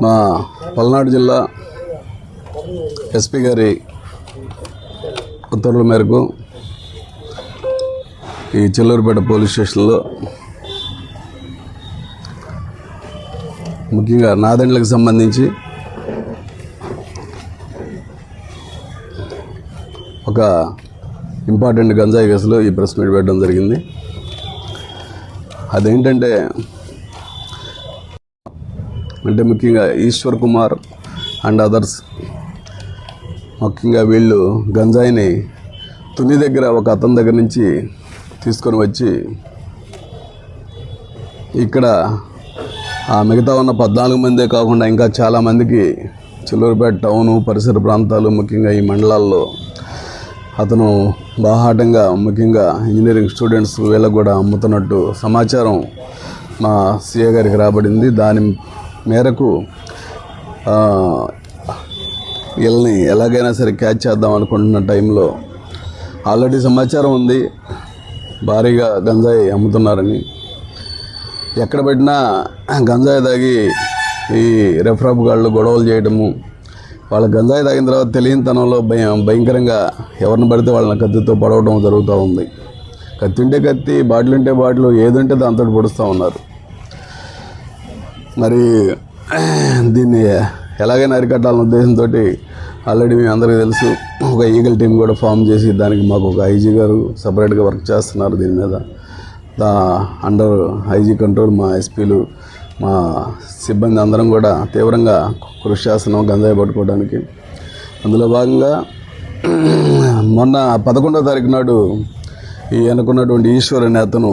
మా పల్నాడు జిల్లా ఎస్పీ గారి ఉత్తర్వుల మేరకు ఈ చిల్లూరుపేట పోలీస్ స్టేషన్లో ముఖ్యంగా నాదెండ్లకు సంబంధించి ఒక ఇంపార్టెంట్ గంజాయి కేసులో ఈ ప్రెస్ మీట్ పెట్టడం జరిగింది. అదేంటంటే ముఖ్యంగా ఈశ్వర్ కుమార్ అండ్ అదర్స్ ముఖ్యంగా వీళ్ళు గంజాయిని తుని దగ్గర ఒక అతని దగ్గర నుంచి తీసుకొని వచ్చి ఇక్కడ ఆ మిగతా ఉన్న 14 మందే కాకుండా ఇంకా చాలామందికి చిల్లూరుపేట టౌను పరిసర ప్రాంతాలు ముఖ్యంగా ఈ మండలాల్లో అతను బాహాటంగా ముఖ్యంగా ఇంజనీరింగ్ స్టూడెంట్స్ వీళ్ళకు కూడా అమ్ముతున్నట్టు సమాచారం మా సిఏ గారికి రాబడింది. దాని మేరకు వీళ్ళని ఎలాగైనా సరే క్యాచ్ చేద్దాం అనుకుంటున్న టైంలో ఆల్రెడీ సమాచారం ఉంది భారీగా గంజాయి అమ్ముతున్నారని. ఎక్కడ పెట్టినా గంజాయి తాగి ఈ రెఫ్రాఫ్ గాళ్ళు గొడవలు చేయడము, వాళ్ళ గంజాయి తాగిన తర్వాత తెలియనితనంలో భయంకరంగా ఎవరిని పడితే వాళ్ళని కత్తితో పొడవడం జరుగుతూ ఉంది. కత్తి ఉంటే కత్తి, బాటిల్ ఉంటే బాటిల్, ఏదుంటే దాంతో పొడుస్తూ ఉన్నారు. మరి దీన్ని ఎలాగైనా అరికట్టాలన్న ఉద్దేశంతో ఆల్రెడీ మీ అందరికీ తెలుసు ఒక ఈగల్ టీం కూడా ఫామ్ చేసి దానికి మాకు ఒక ఐజీ గారు సపరేట్గా వర్క్ చేస్తున్నారు. దీని మీద అండర్ ఐజీ కంట్రోల్ మా ఎస్పీలు మా సిబ్బంది అందరం కూడా తీవ్రంగా కృషి చేస్తున్నాం గంజాయి పట్టుకోవడానికి. అందులో భాగంగా మొన్న 11వ తారీఖు నాడు ఈ అనుకున్నటువంటి ఈశ్వర్ అనే అతను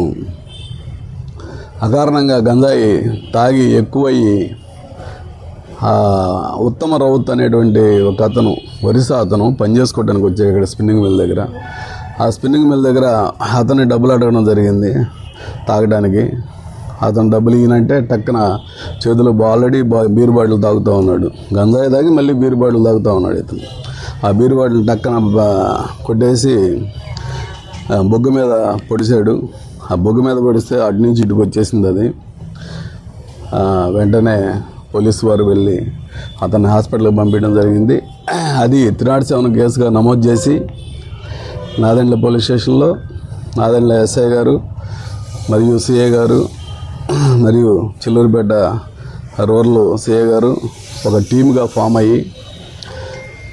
అకారణంగా గంజాయి తాగి ఎక్కువయ్యి ఉత్తమ రౌత్ అనేటువంటి ఒక అతను ఒరిస్సా అతను పనిచేసుకోవడానికి వచ్చాడు ఇక్కడ స్పిన్నింగ్ మిల్ దగ్గర. ఆ స్పిన్నింగ్ మిల్ దగ్గర అతన్ని డబ్బులు అడగడం జరిగింది తాగడానికి. అతను డబ్బులు ఇయ్యనంటే టక్కున చేతిలో ఆల్రెడీ బీర్ బాటిల్ తాగుతూ ఉన్నాడు. గంజాయి తాగి మళ్ళీ బీర్ బాటిల్ తాగుతూ ఉన్నాడు ఇతను. ఆ బీర్ బాటిల్ టక్కున కొట్టేసి బొగ్గు మీద పొడిచాడు. ఆ బొగ్గు మీద పొడిస్తే అటు నుంచి ఇటుకు వచ్చేసింది అది. వెంటనే పోలీసు వారు వెళ్ళి అతన్ని హాస్పిటల్కి పంపించడం జరిగింది. అది 307 కేసుగా నమోదు చేసి నాదెండ్ల పోలీస్ స్టేషన్లో నాదెండ్ల ఎస్ఐ గారు మరియు సిఏ గారు మరియు చిల్లూరుపేట రూరల్ సిఏ గారు ఒక టీమ్గా ఫామ్ అయ్యి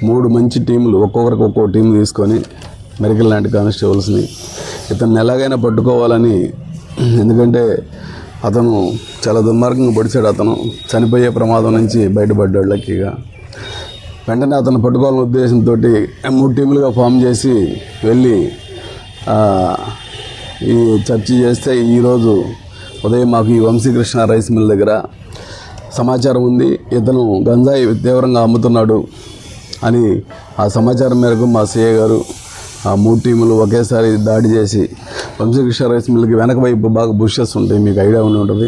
3 మంచి టీంలు ఒక్కొక్కరికి ఒక్కో టీం తీసుకొని మెడికల్ లాంటి కానిస్టేబుల్స్ని ఇతన్ని ఎలాగైనా పట్టుకోవాలని, ఎందుకంటే అతను చాలా దుర్మార్గంగా పొడిచాడు. అతను చనిపోయే ప్రమాదం నుంచి బయటపడ్డాడు లక్కీగా. వెంటనే అతను పట్టుకోవాలనే ఉద్దేశంతో 3 టీములుగా ఫామ్ చేసి వెళ్ళి ఈ చర్చ చేస్తే ఈరోజు ఉదయం మాకు ఈ వంశీకృష్ణ రైస్ మిల్ దగ్గర సమాచారం ఉంది, ఇతను గంజాయి తీవ్రంగా అమ్ముతున్నాడు అని. ఆ సమాచారం మేరకు మా సిఏ గారు ఆ 3 టీములు ఒకేసారి దాడి చేసి వంశీకృష్ణ రైస్ మిల్కి వెనక వైపు బాగా బుషెస్ ఉంటాయి, మీకు ఐడియా ఉండి ఉంటుంది.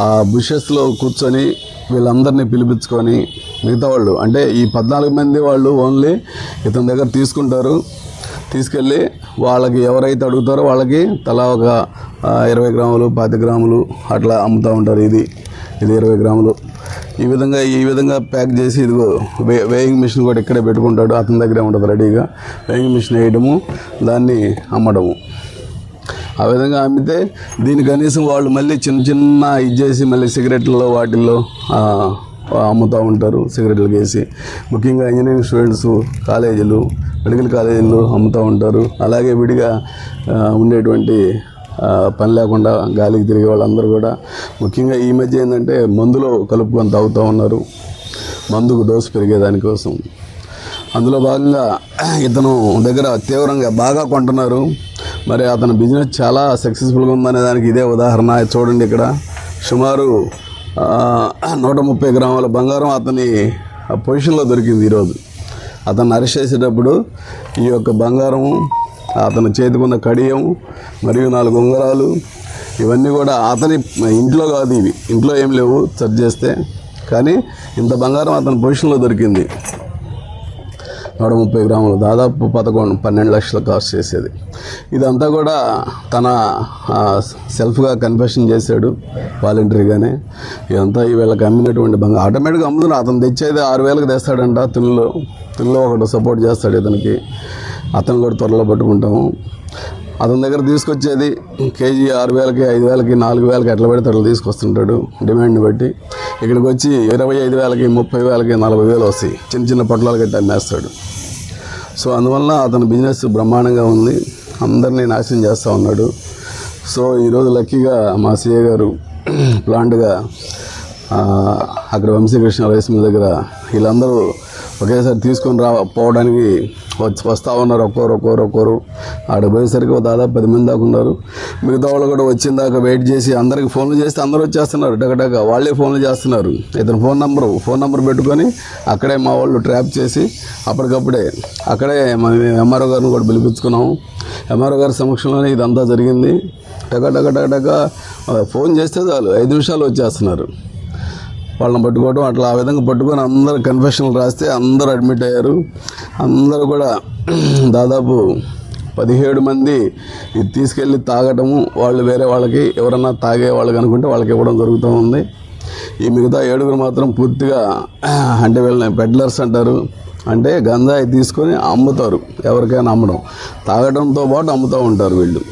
ఆ బుషెస్లో కూర్చొని వీళ్ళందరినీ పిలిపించుకొని మిగతా వాళ్ళు అంటే ఈ 14 మంది వాళ్ళు ఓన్లీ ఇతని దగ్గర తీసుకుంటారు. తీసుకెళ్ళి వాళ్ళకి ఎవరైతే అడుగుతారో వాళ్ళకి తలా ఒక 20 గ్రాములు 25 గ్రాములు అట్లా అమ్ముతూ ఉంటారు. ఇది 20 గ్రాములు ఈ విధంగా ప్యాక్ చేసి ఇదిగో వేయింగ్ మిషన్ కూడా ఇక్కడే పెట్టుకుంటాడు, అతని దగ్గరే ఉంటుంది రెడీగా. వేయింగ్ మిషన్ వేయడము, దాన్ని అమ్మడము. ఆ విధంగా అమ్మితే దీని కనీసం వాళ్ళు మళ్ళీ చిన్న ఇది చేసి మళ్ళీ సిగరెట్లలో వాటిల్లో అమ్ముతూ ఉంటారు. సిగరెట్లకు వేసి ముఖ్యంగా ఇంజనీరింగ్ స్టూడెంట్స్ కాలేజీలు మెడికల్ కాలేజీలు అమ్ముతూ ఉంటారు. అలాగే విడిగా ఉండేటువంటి పని లేకుండా గాలికి తిరిగే వాళ్ళందరూ కూడా ముఖ్యంగా ఈ మధ్య ఏంటంటే మందులో కలుపుకొని తాగుతూ ఉన్నారు, మందుకు డోసు పెరిగేదానికోసం. అందులో భాగంగా ఇతను దగ్గర తీవ్రంగా బాగా కొంటున్నారు. మరి అతని బిజినెస్ చాలా సక్సెస్ఫుల్గా ఉందనే దానికి ఇదే ఉదాహరణ. చూడండి, ఇక్కడ సుమారు 130 గ్రాముల బంగారం అతని పొజిషన్లో దొరికింది ఈరోజు. అతన్ని అరెస్ట్ చేసేటప్పుడు ఈ యొక్క బంగారము, అతని చేతికున్న కడియం మరియు 4 ఉంగరాలు ఇవన్నీ కూడా అతని ఇంట్లో కాదు, ఇవి ఇంట్లో ఏం లేవు సెర్చ్ చేస్తే, కానీ ఇంత బంగారం అతని పొజిషన్లో దొరికింది. 130 గ్రాములు, దాదాపు 12 లక్షలు కాస్ట్ చేసేది. ఇదంతా కూడా తన సెల్ఫ్గా కన్ఫెషన్ చేశాడు వాలంటరీగానే. ఇదంతా వీళ్ళకి అమ్మినటువంటి బంగారం ఆటోమేటిక్గా అమ్ముతున్నా. అతను తెచ్చేది 6,000కి తెస్తాడంట. తుల్లో ఒకటి సపోర్ట్ చేస్తాడు ఇతనికి. అతను కూడా త్వరలో పట్టుకుంటాము. అతని దగ్గర తీసుకొచ్చేది కేజీ 6,000కి, 5,000కి, 4,000కి ఎట్లా పెడితే అట్లా తీసుకొస్తుంటాడు డిమాండ్ని బట్టి. ఇక్కడికి వచ్చి 25,000కి, 30,000కి, 40,000 వస్తాయి. చిన్న చిన్న పొట్లాలు కట్టి అమ్మేస్తాడు. సో అందువల్ల అతని బిజినెస్ బ్రహ్మాండంగా ఉంది. అందరినీ నాశనం చేస్తూ ఉన్నాడు. సో ఈరోజు లక్కీగా మా సిఏ గారు ప్లాంట్గా అక్కడ వంశీకృష్ణ రైస్ మిల్ దగ్గర వీళ్ళందరూ ఒకేసారి తీసుకొని పోవడానికి వస్తూ ఉన్నారు. ఒక్కోరు ఆడ పోయేసరికి దాదాపు 10 మంది దాకా ఉన్నారు. మిగతా వాళ్ళు కూడా వచ్చిన దాకా వెయిట్ చేసి అందరికి ఫోన్లు చేస్తే అందరూ వచ్చేస్తున్నారు. టగటగా వాళ్ళే ఫోన్లు చేస్తున్నారు. ఇతను ఫోన్ నెంబర్ పెట్టుకొని అక్కడే మా వాళ్ళు ట్రాప్ చేసి అప్పటికప్పుడే అక్కడే ఎంఆర్ఓ గారిని కూడా పిలిపించుకున్నాము. ఎంఆర్ఓ గారి సమక్షంలోనే ఇదంతా జరిగింది. టగటగా ఫోన్ చేస్తే చాలు 5 నిమిషాలు వచ్చేస్తున్నారు. వాళ్ళని పట్టుకోవడం అట్లా ఆ విధంగా పట్టుకొని అందరు కన్ఫెషన్లు రాస్తే అందరూ అడ్మిట్ అయ్యారు. అందరూ కూడా దాదాపు 17 మంది ఇది తీసుకెళ్ళి తాగటము, వాళ్ళు వేరే వాళ్ళకి ఎవరన్నా తాగే వాళ్ళకి అనుకుంటే వాళ్ళకి ఇవ్వడం జరుగుతూ ఉంది. ఈ మిగతా 7 మాత్రం పూర్తిగా అంటే వీళ్ళని పెడ్లర్స్ అంటారు. అంటే గంజాయి తీసుకొని అమ్ముతారు, ఎవరికైనా అమ్మడం, తాగడంతో పాటు అమ్ముతూ ఉంటారు వీళ్ళు.